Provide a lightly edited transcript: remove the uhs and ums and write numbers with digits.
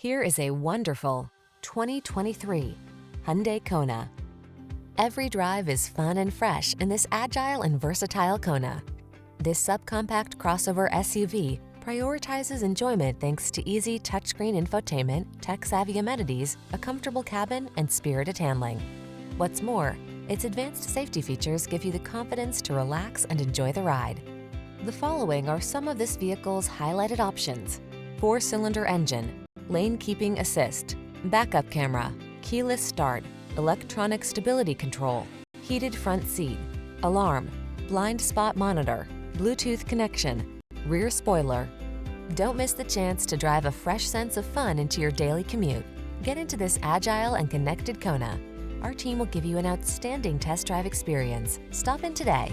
Here is a wonderful 2023 Hyundai Kona. Every drive is fun and fresh in this agile and versatile Kona. This subcompact crossover SUV prioritizes enjoyment thanks to easy touchscreen infotainment, tech-savvy amenities, a comfortable cabin, and spirited handling. What's more, its advanced safety features give you the confidence to relax and enjoy the ride. The following are some of this vehicle's highlighted options: 4-cylinder engine, lane keeping assist, backup camera, keyless start, electronic stability control, heated front seat, alarm, blind spot monitor, Bluetooth connection, rear spoiler. Don't miss the chance to drive a fresh sense of fun into your daily commute. Get into this agile and connected Kona. Our team will give you an outstanding test drive experience. Stop in today.